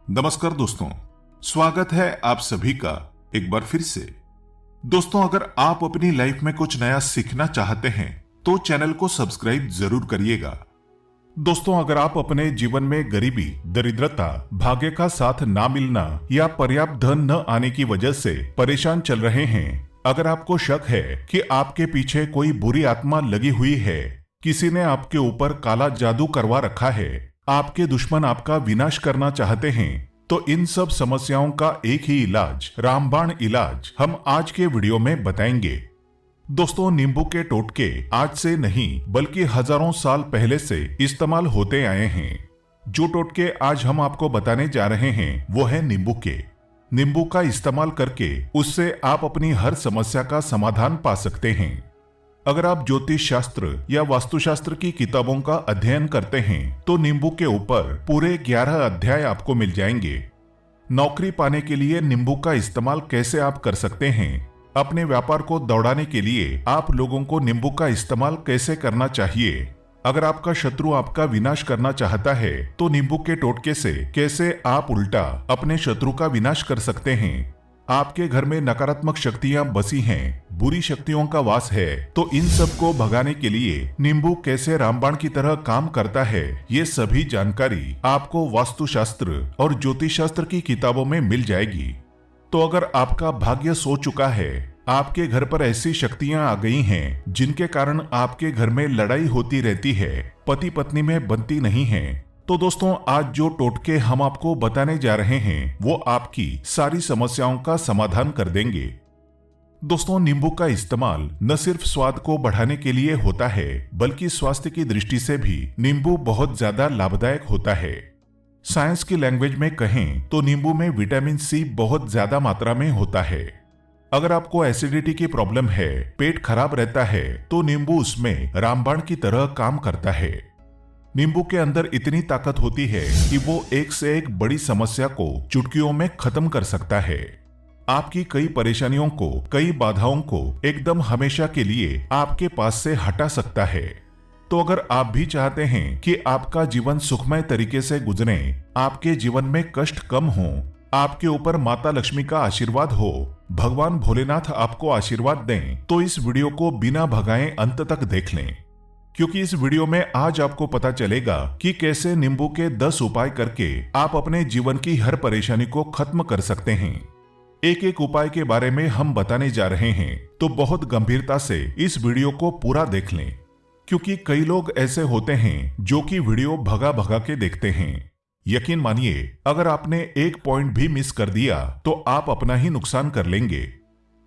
नमस्कार दोस्तों, स्वागत है आप सभी का एक बार फिर से। दोस्तों, अगर आप अपनी लाइफ में कुछ नया सीखना चाहते हैं तो चैनल को सब्सक्राइब जरूर करिएगा। दोस्तों, अगर आप अपने जीवन में गरीबी, दरिद्रता, भाग्य का साथ ना मिलना या पर्याप्त धन न आने की वजह से परेशान चल रहे हैं, अगर आपको शक है कि आपके पीछे कोई बुरी आत्मा लगी हुई है, किसी ने आपके ऊपर काला जादू करवा रखा है, आपके दुश्मन आपका विनाश करना चाहते हैं, तो इन सब समस्याओं का एक ही इलाज, रामबाण इलाज, हम आज के वीडियो में बताएंगे। दोस्तों, नींबू के टोटके आज से नहीं बल्कि हजारों साल पहले से इस्तेमाल होते आए हैं। जो टोटके आज हम आपको बताने जा रहे हैं वो है नींबू के। नींबू का इस्तेमाल करके उससे आप अपनी हर समस्या का समाधान पा सकते हैं। अगर आप ज्योतिष शास्त्र या वास्तुशास्त्र की किताबों का अध्ययन करते हैं तो नींबू के ऊपर पूरे 11 अध्याय आपको मिल जाएंगे। नौकरी पाने के लिए नींबू का इस्तेमाल कैसे आप कर सकते हैं, अपने व्यापार को दौड़ाने के लिए आप लोगों को नींबू का इस्तेमाल कैसे करना चाहिए, अगर आपका शत्रु आपका विनाश करना चाहता है तो नींबू के टोटके से कैसे आप उल्टा अपने शत्रु का विनाश कर सकते हैं, आपके घर में नकारात्मक शक्तियां बसी हैं, बुरी शक्तियों का वास है, तो इन सब को भगाने के लिए नींबू कैसे रामबाण की तरह काम करता है, ये सभी जानकारी आपको वास्तुशास्त्र और ज्योतिष शास्त्र की किताबों में मिल जाएगी। तो अगर आपका भाग्य सो चुका है, आपके घर पर ऐसी शक्तियां आ गई हैं जिनके कारण आपके घर में लड़ाई होती रहती है, पति पत्नी में बनती नहीं है, तो दोस्तों आज जो टोटके हम आपको बताने जा रहे हैं वो आपकी सारी समस्याओं का समाधान कर देंगे। दोस्तों, नींबू का इस्तेमाल न सिर्फ स्वाद को बढ़ाने के लिए होता है बल्कि स्वास्थ्य की दृष्टि से भी नींबू बहुत ज्यादा लाभदायक होता है। साइंस की लैंग्वेज में कहें तो नींबू में विटामिन सी बहुत ज्यादा मात्रा में होता है। अगर आपको एसिडिटी की प्रॉब्लम है, पेट खराब रहता है, तो नींबू उसमें रामबाण की तरह काम करता है। नींबू के अंदर इतनी ताकत होती है कि वो एक से एक बड़ी समस्या को चुटकियों में खत्म कर सकता है। आपकी कई परेशानियों को, कई बाधाओं को एकदम हमेशा के लिए आपके पास से हटा सकता है। तो अगर आप भी चाहते हैं कि आपका जीवन सुखमय तरीके से गुजरे, आपके जीवन में कष्ट कम हो, आपके ऊपर माता लक्ष्मी का आशीर्वाद हो, भगवान भोलेनाथ आपको आशीर्वाद दें, तो इस वीडियो को बिना भगाए अंत तक देख लें, क्योंकि इस वीडियो में आज आपको पता चलेगा कि कैसे नींबू के 10 उपाय करके आप अपने जीवन की हर परेशानी को खत्म कर सकते हैं। एक एक उपाय के बारे में हम बताने जा रहे हैं, तो बहुत गंभीरता से इस वीडियो को पूरा देख लें, क्योंकि कई लोग ऐसे होते हैं जो कि वीडियो भगा भगा के देखते हैं। यकीन मानिए, अगर आपने एक पॉइंट भी मिस कर दिया तो आप अपना ही नुकसान कर लेंगे।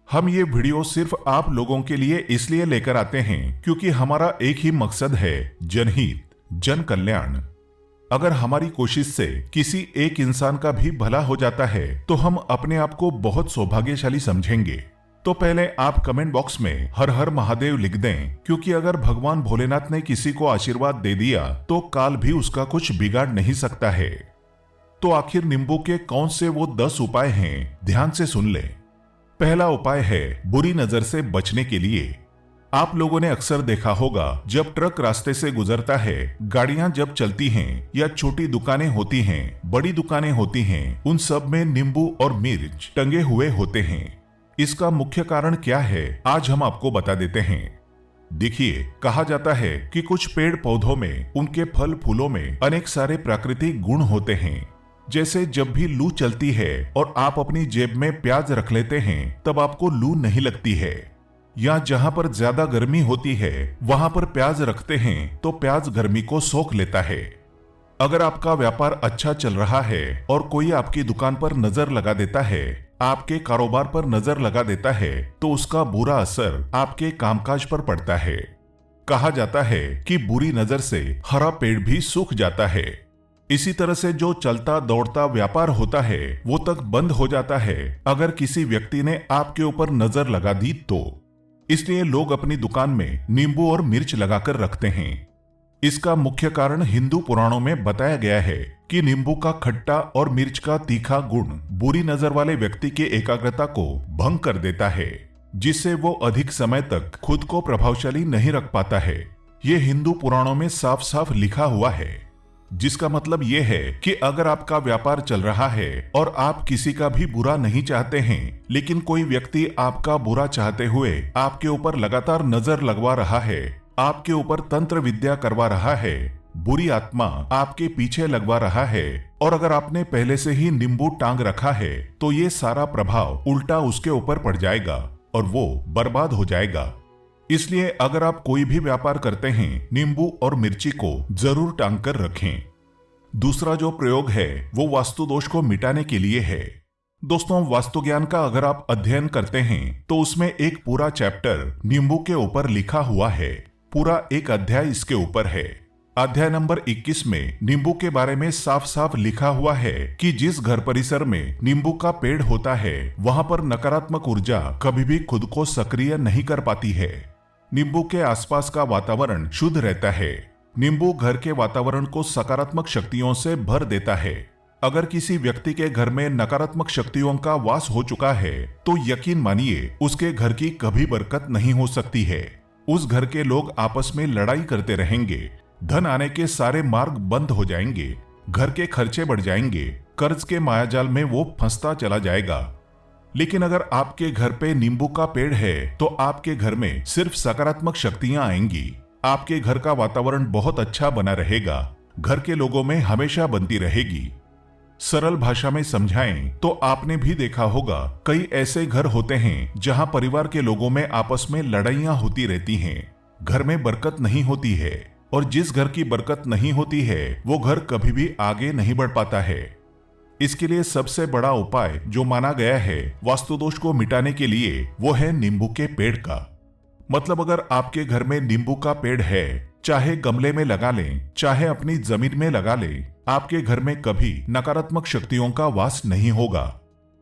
हम ये वीडियो सिर्फ आप लोगों के लिए इसलिए लेकर आते हैं क्योंकि हमारा एक ही मकसद है, जनहित, जन कल्याण। अगर हमारी कोशिश से किसी एक इंसान का भी भला हो जाता है तो हम अपने आप को बहुत सौभाग्यशाली समझेंगे। तो पहले आप कमेंट बॉक्स में हर हर महादेव लिख दें, क्योंकि अगर भगवान भोलेनाथ ने किसी को आशीर्वाद दे दिया तो काल भी उसका कुछ बिगाड़ नहीं सकता है। तो आखिर नींबू के कौन से वो 10 उपाय हैं, ध्यान से सुन लें। पहला उपाय है बुरी नजर से बचने के लिए। आप लोगों ने अक्सर देखा होगा, जब ट्रक रास्ते से गुजरता है, गाड़ियां जब चलती हैं या छोटी दुकानें होती हैं, बड़ी दुकानें होती हैं, उन सब में नींबू और मिर्च टंगे हुए होते हैं। इसका मुख्य कारण क्या है, आज हम आपको बता देते हैं। देखिए, कहा जाता है कि कुछ पेड़ पौधों में, उनके फल फूलों में अनेक सारे प्राकृतिक गुण होते हैं। जैसे जब भी लू चलती है और आप अपनी जेब में प्याज रख लेते हैं, तब आपको लू नहीं लगती है। या जहां पर ज्यादा गर्मी होती है वहां पर प्याज रखते हैं तो प्याज गर्मी को सोख लेता है। अगर आपका व्यापार अच्छा चल रहा है और कोई आपकी दुकान पर नजर लगा देता है, आपके कारोबार पर नजर लगा देता है, तो उसका बुरा असर आपके कामकाज पर पड़ता है। कहा जाता है कि बुरी नजर से हरा पेड़ भी सूख जाता है। इसी तरह से जो चलता दौड़ता व्यापार होता है वो तक बंद हो जाता है अगर किसी व्यक्ति ने आपके ऊपर नजर लगा दी तो। इसलिए लोग अपनी दुकान में नींबू और मिर्च लगाकर रखते हैं। इसका मुख्य कारण हिंदू पुराणों में बताया गया है कि नींबू का खट्टा और मिर्च का तीखा गुण बुरी नजर वाले व्यक्ति की एकाग्रता को भंग कर देता है, जिससे वो अधिक समय तक खुद को प्रभावशाली नहीं रख पाता है। ये हिंदू पुराणों में साफ साफ लिखा हुआ है। जिसका मतलब ये है कि अगर आपका व्यापार चल रहा है और आप किसी का भी बुरा नहीं चाहते हैं, लेकिन कोई व्यक्ति आपका बुरा चाहते हुए आपके ऊपर लगातार नजर लगवा रहा है, आपके ऊपर तंत्र विद्या करवा रहा है, बुरी आत्मा आपके पीछे लगवा रहा है, और अगर आपने पहले से ही नींबू टांग रखा है तो ये सारा प्रभाव उल्टा उसके ऊपर पड़ जाएगा और वो बर्बाद हो जाएगा। इसलिए अगर आप कोई भी व्यापार करते हैं, नींबू और मिर्ची को जरूर टांग कर रखें। दूसरा जो प्रयोग है वो वास्तु दोष को मिटाने के लिए है। दोस्तों, वास्तु ज्ञान का अगर आप अध्ययन करते हैं तो उसमें एक पूरा चैप्टर नींबू के ऊपर लिखा हुआ है, पूरा एक अध्याय इसके ऊपर है। अध्याय नंबर 21 में नींबू के बारे में साफ साफ लिखा हुआ है कि जिस घर परिसर में नींबू का पेड़ होता है वहां पर नकारात्मक ऊर्जा कभी भी खुद को सक्रिय नहीं कर पाती है। नींबू के आसपास का वातावरण शुद्ध रहता है। नींबू घर के वातावरण को सकारात्मक शक्तियों से भर देता है। अगर किसी व्यक्ति के घर में नकारात्मक शक्तियों का वास हो चुका है तो यकीन मानिए उसके घर की कभी बरकत नहीं हो सकती है। उस घर के लोग आपस में लड़ाई करते रहेंगे, धन आने के सारे मार्ग बंद हो जाएंगे, घर के खर्चे बढ़ जाएंगे, कर्ज के मायाजाल में वो फंसता चला जाएगा। लेकिन अगर आपके घर पे नींबू का पेड़ है तो आपके घर में सिर्फ सकारात्मक शक्तियां आएंगी। आपके घर का वातावरण बहुत अच्छा बना रहेगा, घर के लोगों में हमेशा बनती रहेगी। सरल भाषा में समझाएं तो आपने भी देखा होगा कई ऐसे घर होते हैं जहां परिवार के लोगों में आपस में लड़ाइयां होती रहती हैं, घर में बरकत नहीं होती है, और जिस घर की बरकत नहीं होती है वो घर कभी भी आगे नहीं बढ़ पाता है। इसके लिए सबसे बड़ा उपाय जो माना गया है वास्तु दोष को मिटाने के लिए वो है नींबू के पेड़ का। मतलब अगर आपके घर में नींबू का पेड़ है, चाहे गमले में लगा लें, चाहे अपनी जमीन में लगा लें, आपके घर में कभी नकारात्मक शक्तियों का वास नहीं होगा।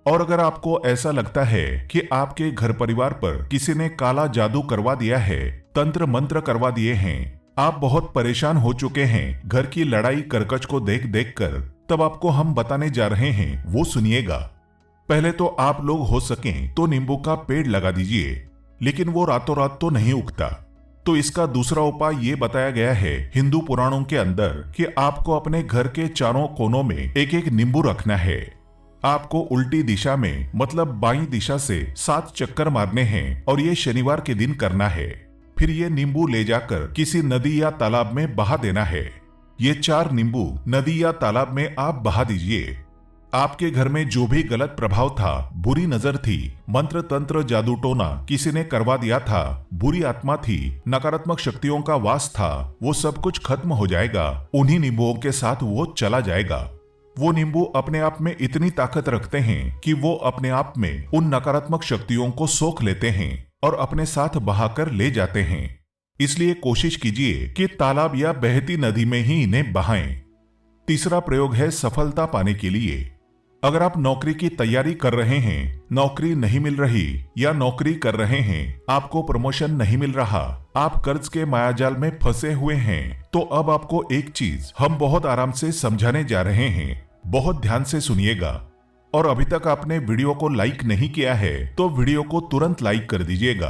और अगर आपको ऐसा लगता है कि आपके घर परिवार पर किसी ने काला जादू करवा दिया है, तंत्र मंत्र करवा दिए हैं, आप बहुत परेशान हो चुके हैं घर की लड़ाई करकच को देख देख कर, तब आपको हम बताने जा रहे हैं वो सुनिएगा। पहले तो आप लोग हो सकें तो नींबू का पेड़ लगा दीजिए, लेकिन वो रातों रात तो नहीं उगता। तो इसका दूसरा उपाय ये बताया गया है हिंदू पुराणों के अंदर कि आपको अपने घर के चारों कोनों में एक एक नींबू रखना है। आपको उल्टी दिशा में मतलब बाईं दिशा से 7 चक्कर मारने हैं और ये शनिवार के दिन करना है। फिर ये नींबू ले जाकर किसी नदी या तालाब में बहा देना है। ये 4 नींबू नदी या तालाब में आप बहा दीजिए। आपके घर में जो भी गलत प्रभाव था, बुरी नजर थी, मंत्र तंत्र जादू टोना किसी ने करवा दिया था, बुरी आत्मा थी, नकारात्मक शक्तियों का वास था, वो सब कुछ खत्म हो जाएगा। उन्हीं नींबुओं के साथ वो चला जाएगा। वो नींबू अपने आप में इतनी ताकत रखते हैं कि वो अपने आप में उन नकारात्मक शक्तियों को सोख लेते हैं और अपने साथ बहाकर ले जाते हैं। इसलिए कोशिश कीजिए कि तालाब या बहती नदी में ही इन्हें बहाएं। तीसरा प्रयोग है सफलता पाने के लिए। अगर आप नौकरी की तैयारी कर रहे हैं, नौकरी नहीं मिल रही, या नौकरी कर रहे हैं, आपको प्रमोशन नहीं मिल रहा, आप कर्ज के मायाजाल में फंसे हुए हैं, तो अब आपको एक चीज हम बहुत आराम से समझाने जा रहे हैं। बहुत ध्यान से सुनिएगा। और अभी तक आपने वीडियो को लाइक नहीं किया है तो वीडियो को तुरंत लाइक कर दीजिएगा।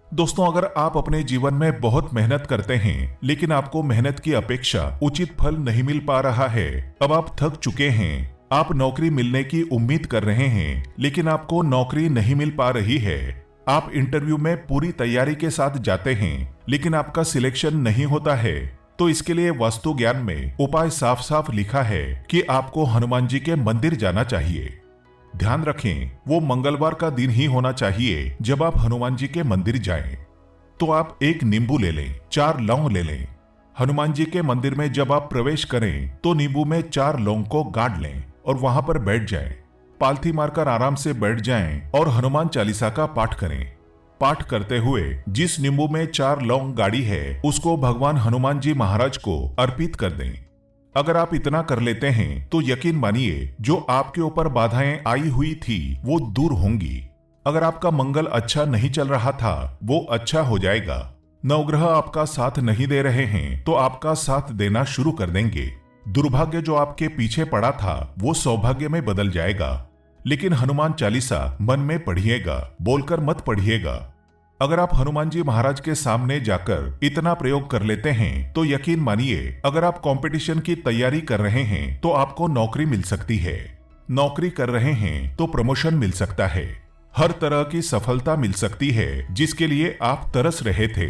दोस्तों, अगर आप अपने जीवन में बहुत मेहनत करते हैं लेकिन आपको मेहनत की अपेक्षा उचित फल नहीं मिल पा रहा है, अब आप थक चुके हैं, आप नौकरी मिलने की उम्मीद कर रहे हैं लेकिन आपको नौकरी नहीं मिल पा रही है, आप इंटरव्यू में पूरी तैयारी के साथ जाते हैं लेकिन आपका सिलेक्शन नहीं होता है, तो इसके लिए वास्तु ज्ञान में उपाय साफ साफ लिखा है कि आपको हनुमान जी के मंदिर जाना चाहिए। ध्यान रखें, वो मंगलवार का दिन ही होना चाहिए जब आप हनुमान जी के मंदिर जाएं। तो आप एक नींबू ले लें, 4 लौंग ले लें। हनुमान जी के मंदिर में जब आप प्रवेश करें तो नींबू में 4 लौंग को गाड़ लें और वहां पर बैठ जाएं। पालथी मारकर आराम से बैठ जाएं और हनुमान चालीसा का पाठ करें। पाठ करते हुए जिस नींबू में 4 लौंग गाड़ी है उसको भगवान हनुमान जी महाराज को अर्पित कर दें। अगर आप इतना कर लेते हैं तो यकीन मानिए जो आपके ऊपर बाधाएं आई हुई थी वो दूर होंगी। अगर आपका मंगल अच्छा नहीं चल रहा था वो अच्छा हो जाएगा। नवग्रह आपका साथ नहीं दे रहे हैं तो आपका साथ देना शुरू कर देंगे। दुर्भाग्य जो आपके पीछे पड़ा था वो सौभाग्य में बदल जाएगा। लेकिन हनुमान चालीसा मन में पढ़िएगा, बोलकर मत पढ़िएगा। अगर आप हनुमान जी महाराज के सामने जाकर इतना प्रयोग कर लेते हैं तो यकीन मानिए, अगर आप कंपटीशन की तैयारी कर रहे हैं तो आपको नौकरी मिल सकती है। नौकरी कर रहे हैं तो प्रमोशन मिल सकता है। हर तरह की सफलता मिल सकती है जिसके लिए आप तरस रहे थे।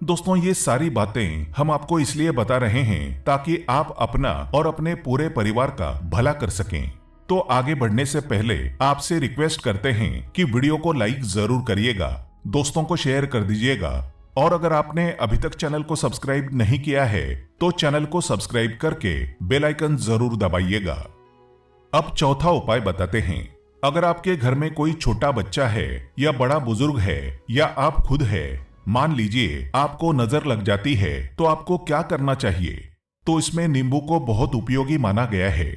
दोस्तों, ये सारी बातें हम आपको इसलिए बता रहे हैं ताकि आप अपना और अपने पूरे परिवार का भला कर सकें। तो आगे बढ़ने से पहले आपसे रिक्वेस्ट करते हैं कि वीडियो को लाइक जरूर करिएगा, दोस्तों को शेयर कर दीजिएगा, और अगर आपने अभी तक चैनल को सब्सक्राइब नहीं किया है तो चैनल को सब्सक्राइब करके बेल आइकन जरूर दबाइएगा। अब चौथा उपाय बताते हैं। अगर आपके घर में कोई छोटा बच्चा है या बड़ा बुजुर्ग है या आप खुद है, मान लीजिए आपको नजर लग जाती है, तो आपको क्या करना चाहिए? तो इसमें नींबू को बहुत उपयोगी माना गया है।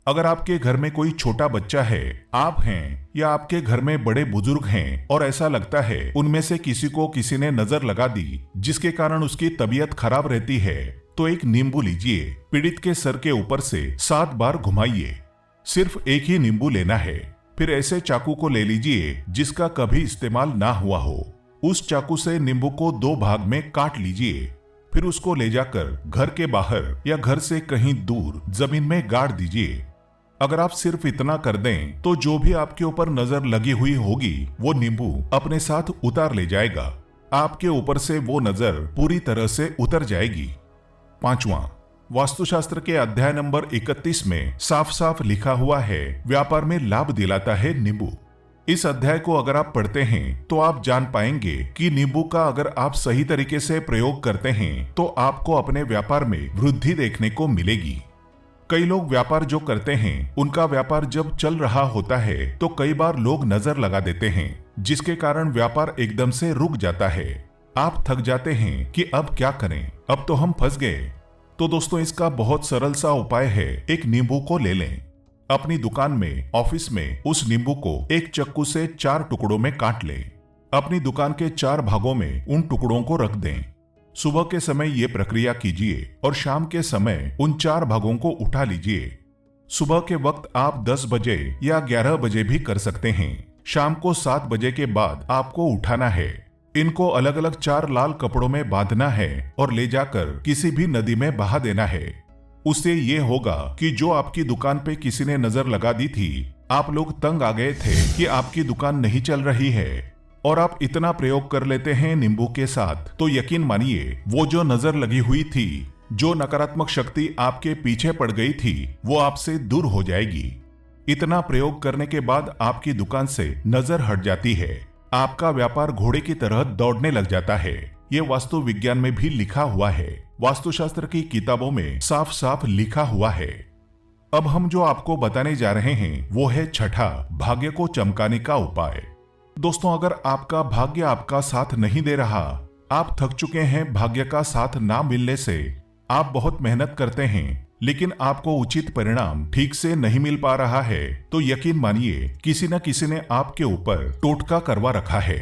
अगर आपके घर में कोई छोटा बच्चा है, आप हैं या आपके घर में बड़े बुजुर्ग हैं और ऐसा लगता है उनमें से किसी को किसी ने नजर लगा दी जिसके कारण उसकी तबीयत खराब रहती है, तो एक नींबू लीजिए, पीड़ित के सर के ऊपर से 7 बार घुमाइए। सिर्फ एक ही नींबू लेना है। फिर ऐसे चाकू को ले लीजिए जिसका कभी इस्तेमाल ना हुआ हो। उस चाकू से नींबू को 2 भाग में काट लीजिए। फिर उसको ले जाकर घर के बाहर या घर से कहीं दूर जमीन में गाड़ दीजिए। अगर आप सिर्फ इतना कर दें तो जो भी आपके ऊपर नजर लगी हुई होगी वो नींबू अपने साथ उतार ले जाएगा। आपके ऊपर से वो नजर पूरी तरह से उतर जाएगी। 5वां, वास्तुशास्त्र के अध्याय नंबर 31 में साफ साफ लिखा हुआ है, व्यापार में लाभ दिलाता है नींबू। इस अध्याय को अगर आप पढ़ते हैं तो आप जान पाएंगे कि नींबू का अगर आप सही तरीके से प्रयोग करते हैं तो आपको अपने व्यापार में वृद्धि देखने को मिलेगी। कई लोग व्यापार जो करते हैं, उनका व्यापार जब चल रहा होता है तो कई बार लोग नजर लगा देते हैं जिसके कारण व्यापार एकदम से रुक जाता है। आप थक जाते हैं कि अब क्या करें, अब तो हम फंस गए। तो दोस्तों, इसका बहुत सरल सा उपाय है, एक नींबू को ले लें। अपनी दुकान में, ऑफिस में उस नींबू को एक चाकू से 4 टुकड़ों में काट लें। अपनी दुकान के 4 भागों में उन टुकड़ों को रख दें। सुबह के समय ये प्रक्रिया कीजिए और शाम के समय उन 4 भागों को उठा लीजिए। सुबह के वक्त आप 10 बजे या 11 बजे भी कर सकते हैं। शाम को 7 बजे के बाद आपको उठाना है। इनको अलग अलग 4 लाल कपड़ों में बांधना है और ले जाकर किसी भी नदी में बहा देना है। उससे ये होगा कि जो आपकी दुकान पे किसी ने नजर लगा दी थी, आप लोग तंग आ गए थे कि आपकी दुकान नहीं चल रही है, और आप इतना प्रयोग कर लेते हैं नींबू के साथ, तो यकीन मानिए वो जो नजर लगी हुई थी, जो नकारात्मक शक्ति आपके पीछे पड़ गई थी, वो आपसे दूर हो जाएगी। इतना प्रयोग करने के बाद आपकी दुकान से नजर हट जाती है। आपका व्यापार घोड़े की तरह दौड़ने लग जाता है। ये वास्तु विज्ञान में भी लिखा हुआ है, वास्तुशास्त्र की किताबों में साफ साफ लिखा हुआ है। अब हम जो आपको बताने जा रहे हैं वो है छठा, भाग्य को चमकाने का उपाय। दोस्तों, अगर आपका भाग्य आपका साथ नहीं दे रहा, आप थक चुके हैं भाग्य का साथ ना मिलने से, आप बहुत मेहनत करते हैं लेकिन आपको उचित परिणाम ठीक से नहीं मिल पा रहा है, तो यकीन मानिए किसी न किसी ने आपके ऊपर टोटका करवा रखा है।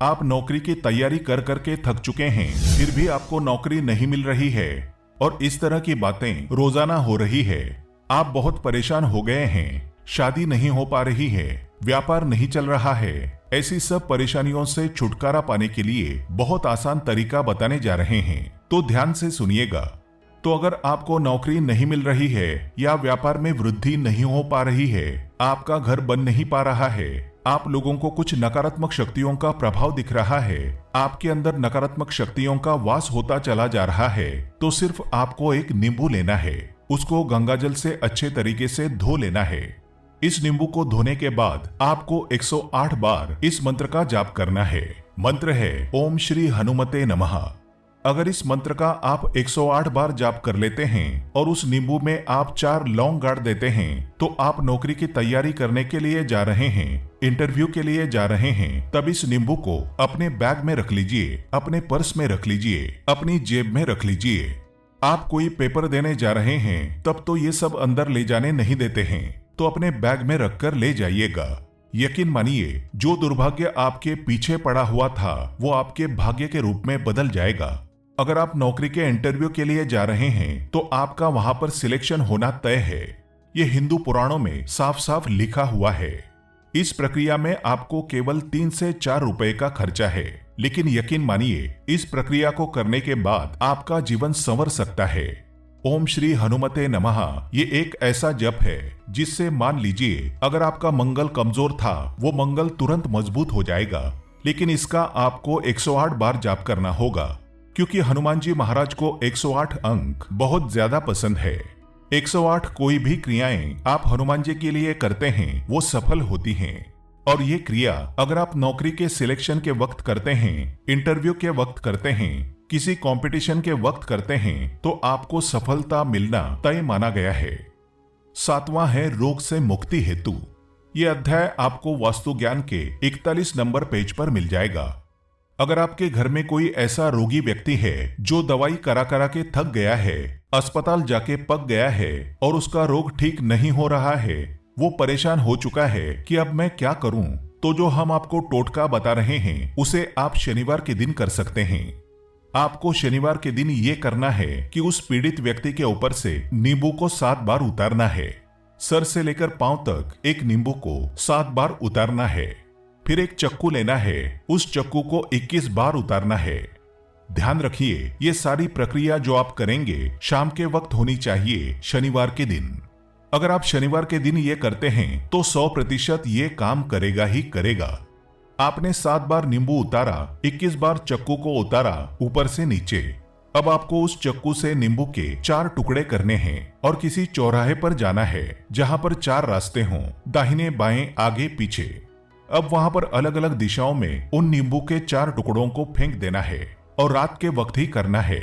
आप नौकरी की तैयारी कर करके थक चुके हैं, फिर भी आपको नौकरी नहीं मिल रही है और इस तरह की बातें रोजाना हो रही है। आप बहुत परेशान हो गए हैं, शादी नहीं हो पा रही है, व्यापार नहीं चल रहा है। ऐसी सब परेशानियों से छुटकारा पाने के लिए बहुत आसान तरीका बताने जा रहे हैं, तो ध्यान से सुनिएगा। तो अगर आपको नौकरी नहीं मिल रही है या व्यापार में वृद्धि नहीं हो पा रही है, आपका घर बन नहीं पा रहा है, आप लोगों को कुछ नकारात्मक शक्तियों का प्रभाव दिख रहा है, आपके अंदर नकारात्मक शक्तियों का वास होता चला जा रहा है, तो सिर्फ आपको एक नींबू लेना है। उसको गंगाजल से अच्छे तरीके से धो लेना है। इस नींबू को धोने के बाद आपको 108 बार इस मंत्र का जाप करना है। मंत्र है ओम श्री हनुमते नमः। अगर इस मंत्र का आप 108 बार जाप कर लेते हैं और उस नींबू में आप 4 लौंग गाड़ देते हैं, तो आप नौकरी की तैयारी करने के लिए जा रहे हैं, इंटरव्यू के लिए जा रहे हैं, तब इस नींबू को अपने बैग में रख लीजिए, अपने पर्स में रख लीजिए, अपनी जेब में रख लीजिए। आप कोई पेपर देने जा रहे हैं तब तो ये सब अंदर ले जाने नहीं देते हैं, तो अपने बैग में रखकर ले जाइएगा। यकीन मानिए जो दुर्भाग्य आपके पीछे पड़ा हुआ था वो आपके भाग्य के रूप में बदल जाएगा। अगर आप नौकरी के इंटरव्यू के लिए जा रहे हैं तो आपका वहां पर सिलेक्शन होना तय है। ये हिंदू पुराणों में साफ साफ लिखा हुआ है। इस प्रक्रिया में आपको केवल 3 से 4 रुपए का खर्चा है, लेकिन यकीन मानिए इस प्रक्रिया को करने के बाद आपका जीवन संवर सकता है। ओम श्री हनुमते नमः ये एक ऐसा जप है जिससे मान लीजिए अगर आपका मंगल कमजोर था वो मंगल तुरंत मजबूत हो जाएगा। लेकिन इसका आपको 108 बार जाप करना होगा, क्योंकि हनुमान जी महाराज को 108 अंक बहुत ज्यादा पसंद है। 108 कोई भी क्रियाएं आप हनुमान जी के लिए करते हैं वो सफल होती हैं। और ये क्रिया अगर आप नौकरी के सिलेक्शन के वक्त करते हैं, इंटरव्यू के वक्त करते हैं, किसी कंपटीशन के वक्त करते हैं तो आपको सफलता मिलना तय माना गया है। 7वां है रोग से मुक्ति हेतु। यह अध्याय आपको वास्तु ज्ञान के 41 नंबर पेज पर मिल जाएगा। अगर आपके घर में कोई ऐसा रोगी व्यक्ति है जो दवाई करा करा के थक गया है, अस्पताल जाके पक गया है और उसका रोग ठीक नहीं हो रहा है, वो परेशान हो चुका है कि अब मैं क्या करूं, तो जो हम आपको टोटका बता रहे हैं उसे आप शनिवार के दिन कर सकते हैं। आपको शनिवार के दिन ये करना है कि उस पीड़ित व्यक्ति के ऊपर से नींबू को 7 बार उतारना है। सर से लेकर पांव तक एक नींबू को 7 बार उतारना है। फिर एक चक्कू लेना है, उस चक्कू को 21 बार उतारना है। ध्यान रखिए ये सारी प्रक्रिया जो आप करेंगे शाम के वक्त होनी चाहिए, शनिवार के दिन। अगर आप शनिवार के दिन ये करते हैं तो 100% ये काम करेगा ही करेगा। आपने 7 बार नींबू उतारा, 21 बार चक्कू को उतारा ऊपर से नीचे। अब आपको उस चक्कू से नींबू के 4 टुकड़े करने हैं और किसी चौराहे पर जाना है जहां पर 4 रास्ते हों, दाहिने बाएं आगे पीछे। अब वहां पर अलग अलग दिशाओं में उन नींबू के 4 टुकड़ों को फेंक देना है और रात के वक्त ही करना है।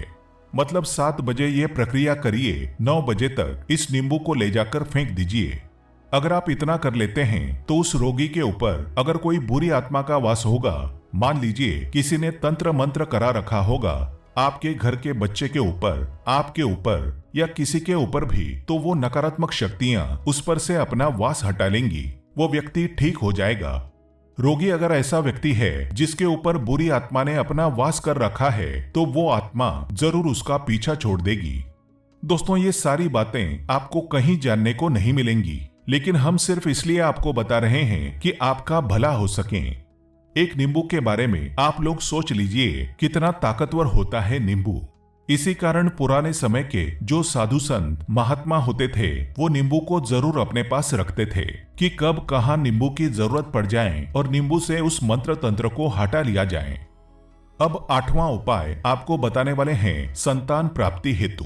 मतलब 7 बजे ये प्रक्रिया करिए, 9 बजे तक इस नींबू को ले जाकर फेंक दीजिए। अगर आप इतना कर लेते हैं तो उस रोगी के ऊपर अगर कोई बुरी आत्मा का वास होगा, मान लीजिए किसी ने तंत्र मंत्र करा रखा होगा आपके घर के बच्चे के ऊपर, आपके ऊपर या किसी के ऊपर भी, तो वो नकारात्मक शक्तियां उस पर से अपना वास हटा लेंगी, वो व्यक्ति ठीक हो जाएगा। रोगी अगर ऐसा व्यक्ति है जिसके ऊपर बुरी आत्मा ने अपना वास कर रखा है तो वो आत्मा जरूर उसका पीछा छोड़ देगी। दोस्तों ये सारी बातें आपको कहीं जानने को नहीं मिलेंगी, लेकिन हम सिर्फ इसलिए आपको बता रहे हैं कि आपका भला हो सके। एक नींबू के बारे में आप लोग सोच लीजिए कितना ताकतवर होता है नींबू। इसी कारण पुराने समय के जो साधु संत महात्मा होते थे वो नींबू को जरूर अपने पास रखते थे कि कब कहाँ नींबू की जरूरत पड़ जाए और नींबू से उस मंत्र तंत्र को हटा लिया जाए। अब 8वां उपाय आपको बताने वाले हैं संतान प्राप्ति हेतु।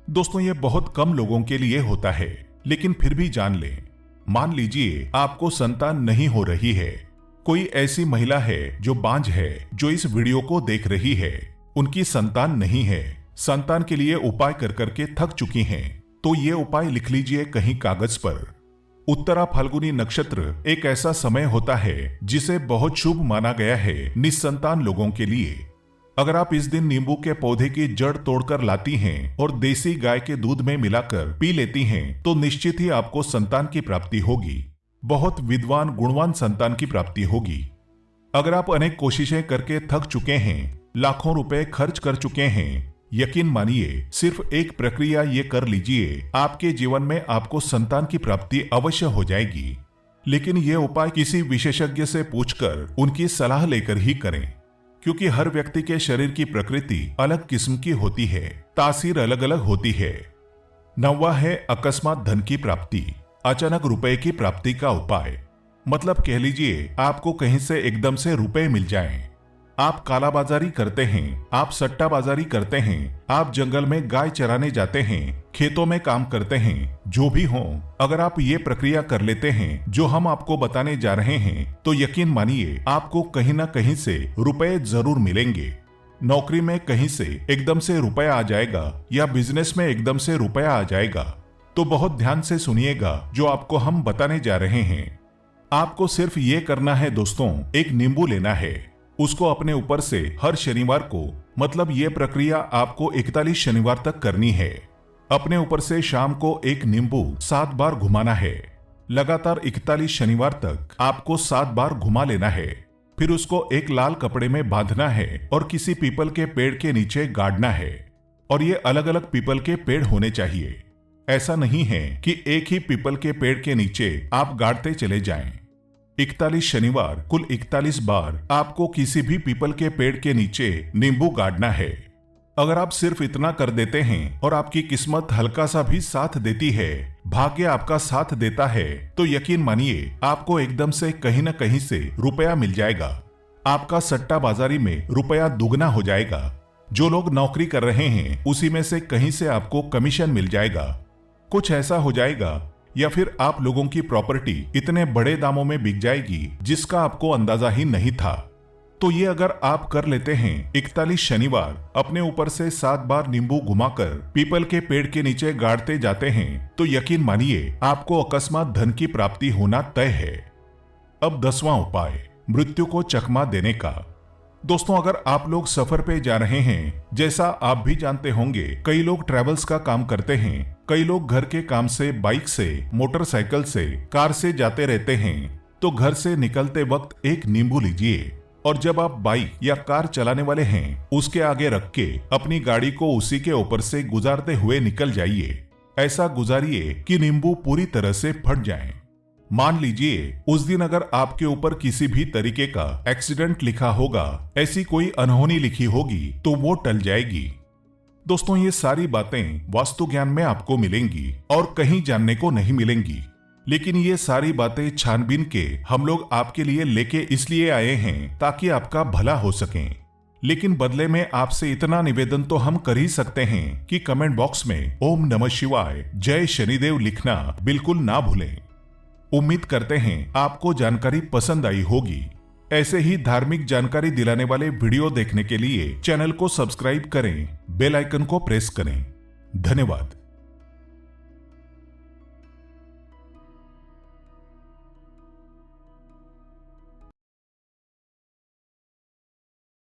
दोस्तों ये बहुत कम लोगों के लिए होता है, लेकिन फिर भी जान लें। मान लीजिए आपको संतान नहीं हो रही है, कोई ऐसी महिला है जो बांझ है जो इस वीडियो को देख रही है, उनकी संतान नहीं है, संतान के लिए उपाय कर करके थक चुकी हैं, तो ये उपाय लिख लीजिए कहीं कागज पर। उत्तरा फाल्गुनी नक्षत्र एक ऐसा समय होता है जिसे बहुत शुभ माना गया है निस्संतान लोगों के लिए। अगर आप इस दिन नींबू के पौधे की जड़ तोड़कर लाती हैं और देसी गाय के दूध में मिलाकर पी लेती हैं तो निश्चित ही आपको संतान की प्राप्ति होगी, बहुत विद्वान गुणवान संतान की प्राप्ति होगी। अगर आप अनेक कोशिशें करके थक चुके हैं, लाखों रुपए खर्च कर चुके हैं, यकीन मानिए सिर्फ एक प्रक्रिया ये कर लीजिए, आपके जीवन में आपको संतान की प्राप्ति अवश्य हो जाएगी। लेकिन ये उपाय किसी विशेषज्ञ से पूछकर उनकी सलाह लेकर ही करें, क्योंकि हर व्यक्ति के शरीर की प्रकृति अलग किस्म की होती है, तासीर अलग अलग होती है। 9वां है अकस्मात धन की प्राप्ति, अचानक रुपए की प्राप्ति का उपाय। मतलब कह लीजिए आपको कहीं से एकदम से रुपए मिल जाएं। आप कालाबाजारी करते हैं, आप सट्टाबाजारी करते हैं, आप जंगल में गाय चराने जाते हैं, खेतों में काम करते हैं, जो भी हो, अगर आप ये प्रक्रिया कर लेते हैं जो हम आपको बताने जा रहे हैं तो यकीन मानिए आपको कहीं ना कहीं से रुपए जरूर मिलेंगे। नौकरी में कहीं से एकदम से रुपया आ जाएगा या बिजनेस में एकदम से रुपया आ जाएगा। तो बहुत ध्यान से सुनिएगा जो आपको हम बताने जा रहे हैं। आपको सिर्फ ये करना है दोस्तों, एक नींबू लेना है, उसको अपने ऊपर से हर शनिवार को, मतलब ये प्रक्रिया आपको 41 शनिवार तक करनी है। अपने ऊपर से शाम को एक नींबू 7 बार घुमाना है। लगातार 41 शनिवार तक आपको 7 बार घुमा लेना है। फिर उसको एक लाल कपड़े में बांधना है और किसी पीपल के पेड़ के नीचे गाड़ना है। और ये अलग अलग पीपल के पेड़ होने चाहिए। ऐसा नहीं है कि एक ही पीपल के पेड़ के नीचे आप गाड़ते चले जाएं। 41 शनिवार कुल 41 बार आपको किसी भी पीपल के पेड़ के नीचे नींबू गाड़ना है। अगर आप सिर्फ इतना कर देते हैं और आपकी किस्मत हल्का सा भी साथ देती है, भाग्य आपका साथ देता है, तो यकीन मानिए आपको एकदम से कहीं न कहीं से रुपया मिल जाएगा। आपका सट्टा बाजारी में रुपया दुगना हो जाएगा। जो लोग नौकरी कर रहे हैं उसी में से कहीं से आपको कमीशन मिल जाएगा। कुछ ऐसा हो जाएगा या फिर आप लोगों की प्रॉपर्टी इतने बड़े दामों में बिक जाएगी जिसका आपको अंदाजा ही नहीं था। तो ये अगर आप कर लेते हैं 41 शनिवार अपने ऊपर से 7 बार नींबू घुमाकर पीपल के पेड़ के नीचे गाड़ते जाते हैं, तो यकीन मानिए आपको अकस्मात धन की प्राप्ति होना तय है। अब 10वां उपाय, मृत्यु को चकमा देने का। दोस्तों, अगर आप लोग सफर पे जा रहे हैं, जैसा आप भी जानते होंगे कई लोग ट्रेवल्स का काम करते हैं, कई लोग घर के काम से बाइक से, मोटरसाइकिल से, कार से जाते रहते हैं, तो घर से निकलते वक्त एक नींबू लीजिए और जब आप बाइक या कार चलाने वाले हैं उसके आगे रख के अपनी गाड़ी को उसी के ऊपर से गुजारते हुए निकल जाइए। ऐसा गुजारिए कि नींबू पूरी तरह से फट जाएं। मान लीजिए उस दिन अगर आपके ऊपर किसी भी तरीके का एक्सीडेंट लिखा होगा, ऐसी कोई अनहोनी लिखी होगी, तो वो टल जाएगी। दोस्तों, ये सारी बातें वास्तु ज्ञान में आपको मिलेंगी और कहीं जानने को नहीं मिलेंगी, लेकिन ये सारी बातें छानबीन के हम लोग आपके लिए लेके इसलिए आए हैं ताकि आपका भला हो सके। लेकिन बदले में आपसे इतना निवेदन तो हम कर ही सकते हैं कि कमेंट बॉक्स में ओम नमः शिवाय, जय शनिदेव लिखना बिल्कुल ना भूलें। उम्मीद करते हैं आपको जानकारी पसंद आई होगी। ऐसे ही धार्मिक जानकारी दिलाने वाले वीडियो देखने के लिए चैनल को सब्सक्राइब करें, बेल आइकन को प्रेस करें। धन्यवाद।